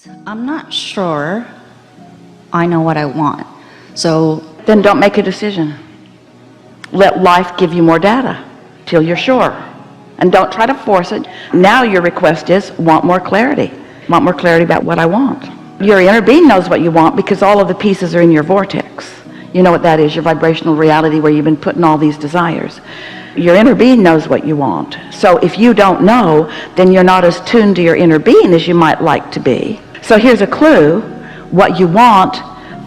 I'm not sure I know what I want. So then don't make a decision. Let life give you more data till you're sure. And don't try to force it. Now your request is, want more clarity. Want more clarity about what I want. Your inner being knows what you want because all of the pieces are in your vortex. You know what that is, your vibrational reality where you've been putting all these desires. Your inner being knows what you want. So if you don't know, then you're not as tuned to your inner being as you might like to be. So here's a clue. What you want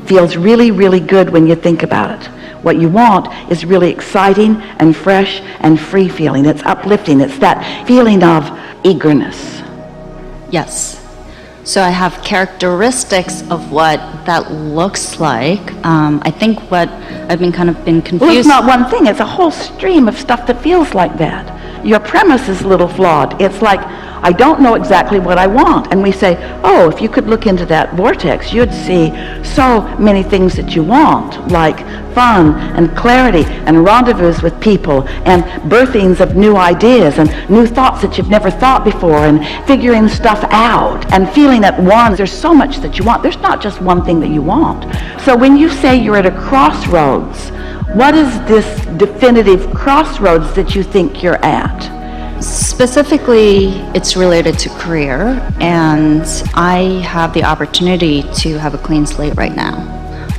feels really, really good when you think about it. What you want is really exciting and fresh and free feeling. It's uplifting. It's that feeling of eagerness. yes. So I have characteristics of what that looks like. I think what I've been confused. Well, it's not one thing. It's a whole stream of stuff that feels like that. Your premise is a little flawed. It's like, I don't know exactly what I want. And we say, oh, if you could look into that vortex, you'd see so many things that you want, like fun and clarity and rendezvous with people and birthings of new ideas and new thoughts that you've never thought before and figuring stuff out and feeling at one. There's so much that you want. There's not just one thing that you want. So when you say you're at a crossroads, what is this definitive crossroads that you think you're at? Specifically, it's related to career, and I have the opportunity to have a clean slate right now,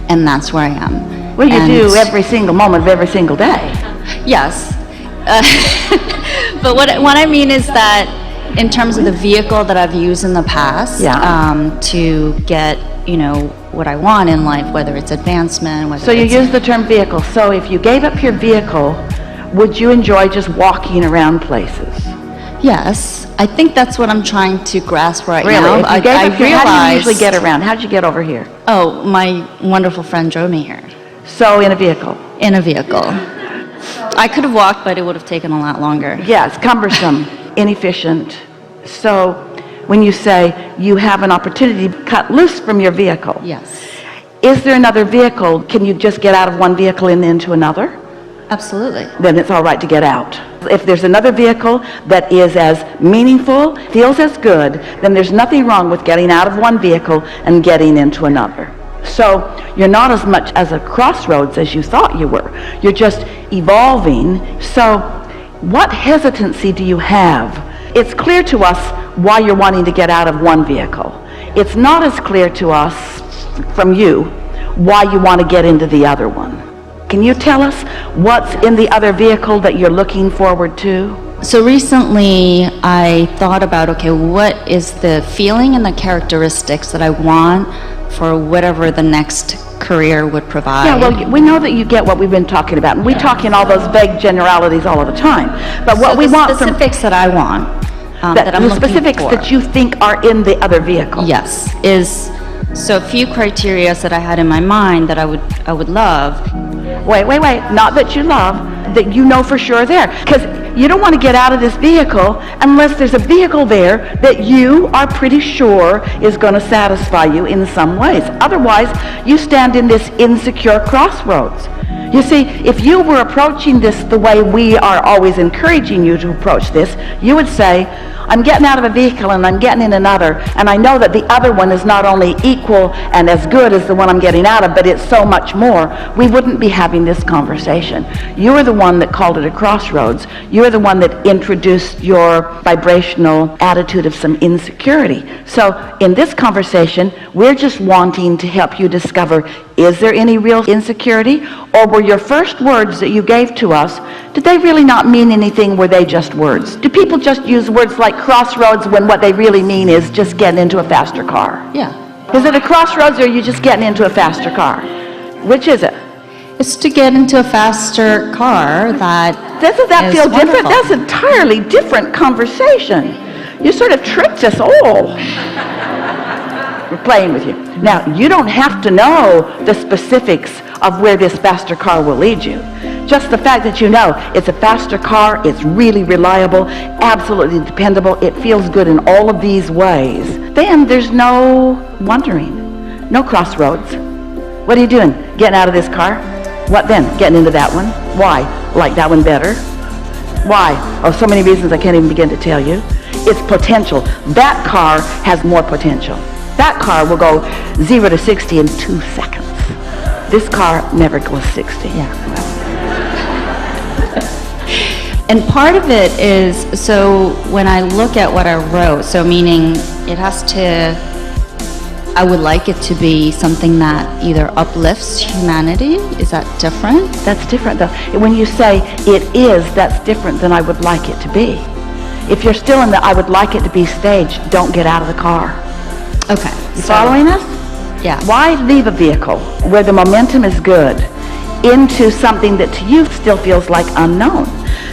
and that's where I am. Well, you do every single moment of every single day. Yes. But what I mean is that in terms of the vehicle that I've used in the past to get, what I want in life, whether it's advancement, whether So you use the term vehicle. So if you gave up your vehicle, would you enjoy just walking around places? Yes, I think that's what I'm trying to grasp right Really? now. If you gave up your, how do you usually get around? How'd you get over here? Oh, my wonderful friend drove me here. So in a vehicle? In a vehicle. I could have walked, but it would have taken a lot longer. Yes, cumbersome, inefficient. So when you say you have an opportunity to cut loose from your vehicle. Yes. Is there another vehicle? Can you just get out of one vehicle and into another? Absolutely. Then it's all right to get out. If there's another vehicle that is as meaningful, feels as good, then there's nothing wrong with getting out of one vehicle and getting into another. So you're not as much as a crossroads as you thought you were. You're just evolving. So what hesitancy do you have? It's clear to us why you're wanting to get out of one vehicle. It's not as clear to us from you why you want to get into the other one. Can you tell us what's in the other vehicle that you're looking forward to? So recently I thought about, okay, what is the feeling and the characteristics that I want for whatever the next career would provide? Yeah, well, we know that you get what we've been talking about, and we talk in all those vague generalities all of the time. But what we want from... the specifics that I want, that I'm the looking specifics for. that you think are in the other vehicle. Yes, is... So a few criteria that I had in my mind that I would love. Wait, not that you love, that you know for sure are there. Because you don't want to get out of this vehicle unless there's a vehicle there that you are pretty sure is going to satisfy you in some ways. Otherwise, you stand in this insecure crossroads. You see, if you were approaching this the way we are always encouraging you to approach this, you would say, I'm getting out of a vehicle and I'm getting in another, and I know that the other one is not only equal and as good as the one I'm getting out of, but it's so much more. We wouldn't be having this conversation. You are the one that called it a crossroads. You are the one that introduced your vibrational attitude of some insecurity. So in this conversation, we're just wanting to help you discover, is there any real insecurity? Or were your first words that you gave to us, did they really not mean anything? Were they just words? Do people just use words like crossroads when what they really mean is just getting into a faster car? Yeah. Is it a crossroads or are you just getting into a faster car? Which is it? It's to get into a faster car that Doesn't that feel wonderful. different? That's an entirely different conversation. You sort of tricked us all. We're playing with you. Now, you don't have to know the specifics of where this faster car will lead you. Just the fact that you know it's a faster car, it's really reliable, absolutely dependable, it feels good in all of these ways. Then there's no wondering, no crossroads. What are you doing? Getting out of this car? What then? Getting into that one? Why? Like that one better? Why? Oh, so many reasons I can't even begin to tell you. It's potential. That car has more potential. That car will go 0 to 60 in 2 seconds. This car never goes 60. Yeah. And part of it is, so when I look at what I wrote, so meaning it has to, I would like it to be something that either uplifts humanity. Is that different? That's different though. When you say it is, that's different than I would like it to be. If you're still in the I would like it to be stage, don't get out of the car. Okay. You following us? Yeah. Why leave a vehicle where the momentum is good into something that to you still feels like unknown?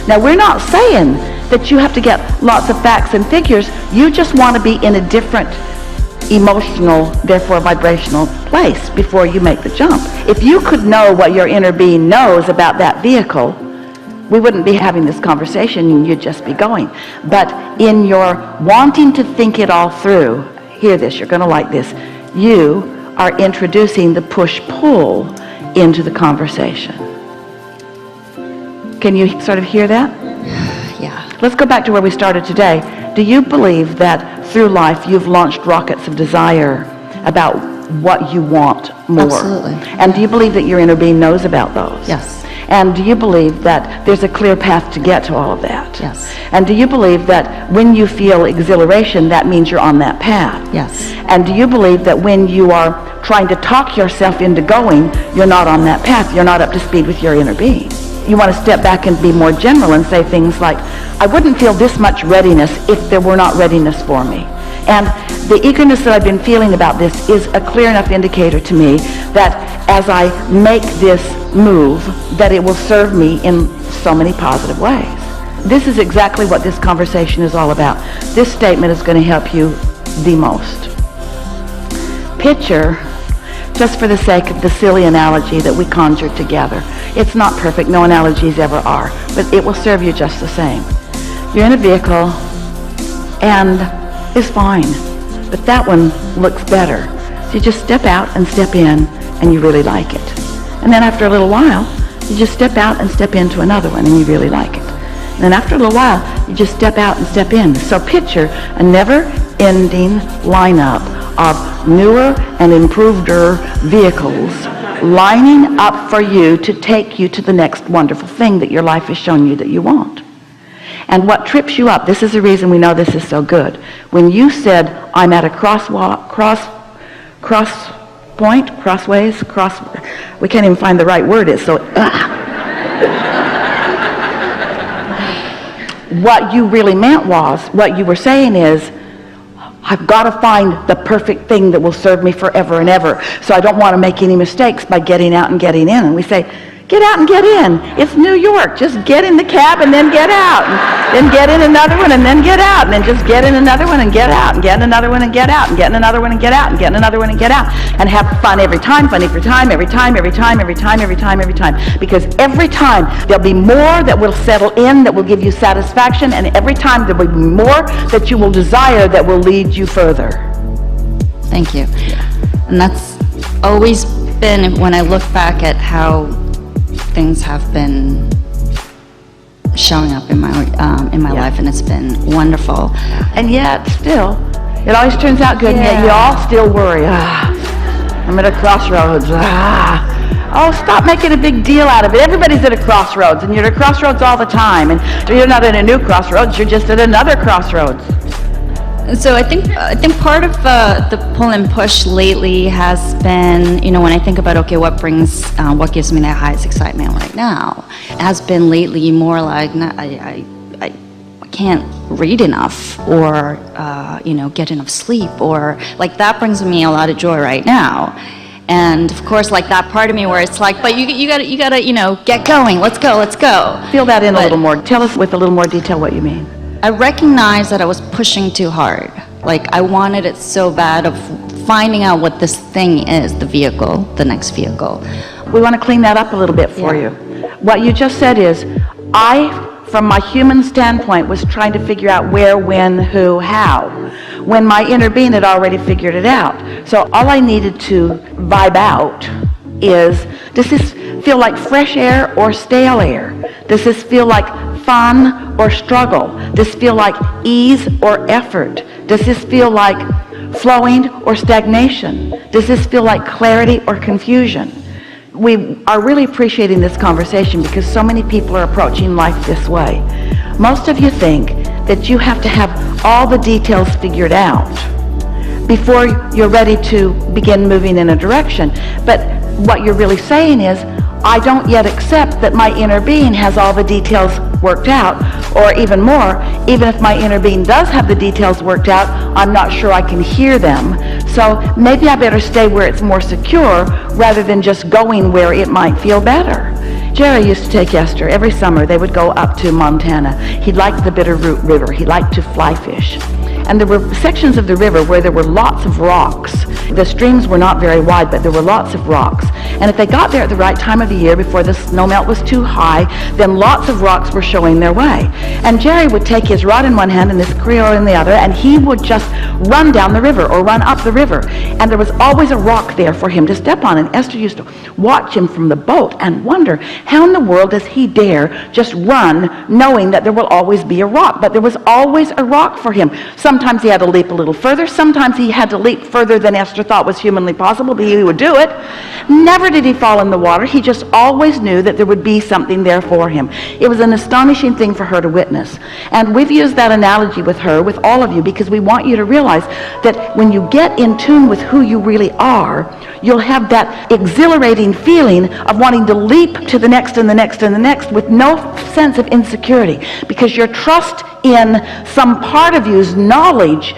Now, we're not saying that you have to get lots of facts and figures. You just want to be in a different emotional, therefore vibrational place before you make the jump. If you could know what your inner being knows about that vehicle, we wouldn't be having this conversation and you'd just be going. But in your wanting to think it all through, hear this, you're going to like this, you are introducing the push-pull into the conversation. Can you sort of hear that? Yeah. Let's go back to where we started today. Do you believe that through life you've launched rockets of desire about what you want more? Absolutely. And do you believe that your inner being knows about those? Yes. And do you believe that there's a clear path to get to all of that? Yes. And do you believe that when you feel exhilaration, that means you're on that path? Yes. And do you believe that when you are trying to talk yourself into going, you're not on that path, you're not up to speed with your inner being? You want to step back and be more general and say things like, I wouldn't feel this much readiness if there were not readiness for me. And the eagerness that I've been feeling about this is a clear enough indicator to me that as I make this move, that it will serve me in so many positive ways. This is exactly what this conversation is all about. This statement is going to help you the most. Picture, just for the sake of the silly analogy that we conjured together. It's not perfect, no analogies ever are, but it will serve you just the same. You're in a vehicle and it's fine, but that one looks better. So you just step out and step in and you really like it. And then after a little while, you just step out and step into another one and you really like it. And then after a little while, you just step out and step in. So picture a never-ending lineup of newer and improveder vehicles lining up for you to take you to the next wonderful thing that your life has shown you that you want. And what trips you up, this is the reason we know this is so good. When you said, I'm at a we can't even find the right word, it's so, What you really meant was, what you were saying is, I've got to find the perfect thing that will serve me forever and ever. So I don't want to make any mistakes by getting out and getting in. And we say, get out and get in. It's New York. Just get in the cab and then get out. And then get in another one and then get out. And then just get in another one and get out. And get in another one and get out. And get in another one and get out. And get in another one and get out. And have fun every time, every time. Because every time there'll be more that will settle in, that will give you satisfaction. And every time there will be more that you will desire that will lead you further. Thank you. And that's always been, when I look back at how things have been showing up in my life, and it's been wonderful. And yet, still, it always turns out good, and yet you all still worry. I'm at a crossroads. Oh, stop making a big deal out of it. Everybody's at a crossroads, and you're at a crossroads all the time. And you're not at a new crossroads, you're just at another crossroads. So I think part of the pull and push lately has been, when I think about, okay, what gives me the highest excitement right now, has been lately more like, I can't read enough, or, get enough sleep, or like that brings me a lot of joy right now. And of course, like that part of me where it's like, but you gotta, get going, let's go. Feel that in a little more. Tell us with a little more detail what you mean. I recognized that I was pushing too hard. Like I wanted it so bad of finding out what this thing is, the vehicle, the next vehicle. We want to clean that up a little bit for you. What you just said is, I, from my human standpoint, was trying to figure out where, when, who, how, when my inner being had already figured it out. So all I needed to vibe out is, does this feel like fresh air or stale air? Does this feel like fun or struggle? Does this feel like ease or effort? Does this feel like flowing or stagnation? Does this feel like clarity or confusion? We are really appreciating this conversation because so many people are approaching life this way. Most of you think that you have to have all the details figured out before you're ready to begin moving in a direction. But what you're really saying is, I don't yet accept that my inner being has all the details worked out, or even more, even if my inner being does have the details worked out, I'm not sure I can hear them. So maybe I better stay where it's more secure rather than just going where it might feel better. Jerry used to take Esther every summer. They would go up to Montana. He liked the Bitterroot River. He liked to fly fish. And there were sections of the river where there were lots of rocks. The streams were not very wide, but there were lots of rocks. And if they got there at the right time of the year, before the snowmelt was too high, then lots of rocks were showing their way. And Jerry would take his rod in one hand and his creel in the other, and he would just run down the river or run up the river. And there was always a rock there for him to step on. And Esther used to watch him from the boat and wonder, how in the world does he dare just run knowing that there will always be a rock? But there was always a rock for him. Sometimes he had to leap a little further. Sometimes he had to leap further than Esther thought was humanly possible, but he would do it. Never did he fall in the water. He just always knew that there would be something there for him. It was an astonishing thing for her to witness. And we've used that analogy with her, with all of you, because we want you to realize that when you get in tune with who you really are, you'll have that exhilarating feeling of wanting to leap to the next and the next and the next with no sense of insecurity, because your trust in some part of you's knowledge.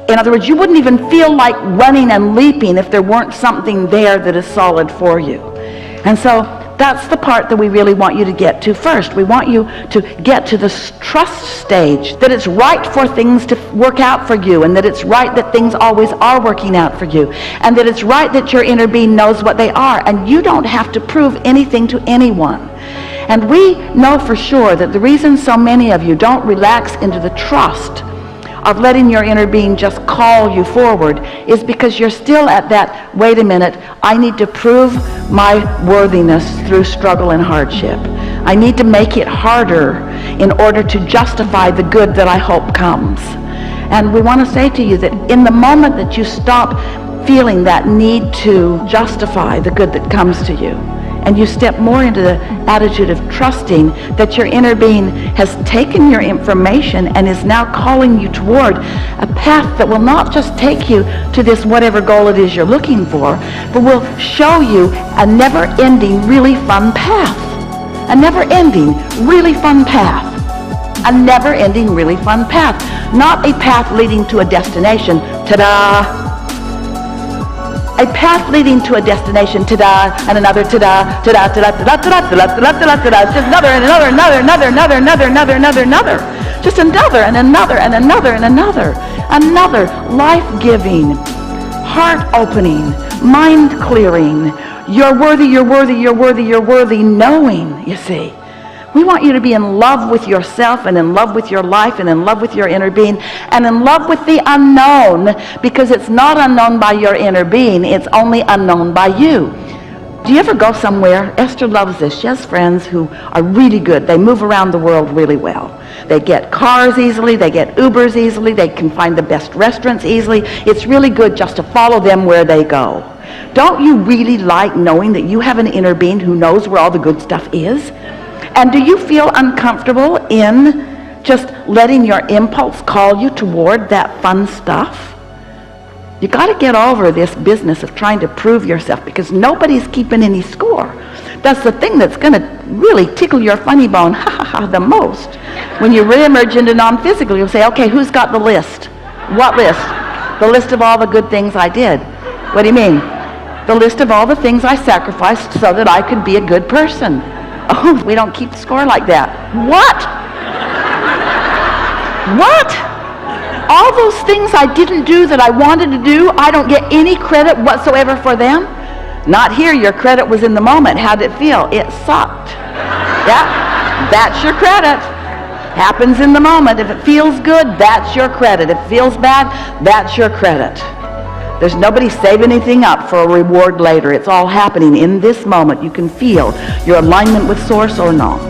In other words, you wouldn't even feel like running and leaping if there weren't something there that is solid for you. And so that's the part that we really want you to get to first. We want you to get to the trust stage, that it's right for things to work out for you, and that it's right that things always are working out for you, and that it's right that your inner being knows what they are, and you don't have to prove anything to anyone. And we know for sure that the reason so many of you don't relax into the trust of letting your inner being just call you forward is because you're still at that, wait a minute, I need to prove my worthiness through struggle and hardship. I need to make it harder in order to justify the good that I hope comes. And we want to say to you that in the moment that you stop feeling that need to justify the good that comes to you, and you step more into the attitude of trusting that your inner being has taken your information and is now calling you toward a path that will not just take you to this whatever goal it is you're looking for, but will show you a never-ending, really fun path. A never-ending, really fun path. A never-ending, really fun path. Not a path leading to a destination. Ta-da! A path leading to a destination, ta-da, and another ta-da, ta-da, ta-da, ta-da, ta-da, ta-da, ta-da, ta-da, ta-da, just another and another, another, just another and another and another and another life-giving, heart-opening, mind-clearing, you're worthy, you're worthy, you're worthy, you're worthy, knowing, you see. We want you to be in love with yourself and in love with your life and in love with your inner being and in love with the unknown, because it's not unknown by your inner being, it's only unknown by you. Do you ever go somewhere? Esther loves this. She has friends who are really good. They move around the world really well. They get cars easily, they get Ubers easily, they can find the best restaurants easily. It's really good just to follow them where they go. Don't you really like knowing that you have an inner being who knows where all the good stuff is? And do you feel uncomfortable in just letting your impulse call you toward that fun stuff? You got to get over this business of trying to prove yourself, because nobody's keeping any score. That's the thing that's going to really tickle your funny bone the most. When you re-emerge into non-physical, you'll say, okay, who's got the list? What list? The list of all the good things I did. What do you mean? The list of all the things I sacrificed so that I could be a good person. Oh, we don't keep score like that. What? What? All those things I didn't do that I wanted to do, I don't get any credit whatsoever for them? Not here. Your credit was in the moment. How did it feel? It sucked. Yeah, that's your credit. Happens in the moment. If it feels good, that's your credit. If it feels bad, that's your credit. There's nobody saving anything up for a reward later. It's all happening in this moment. You can feel your alignment with Source or not.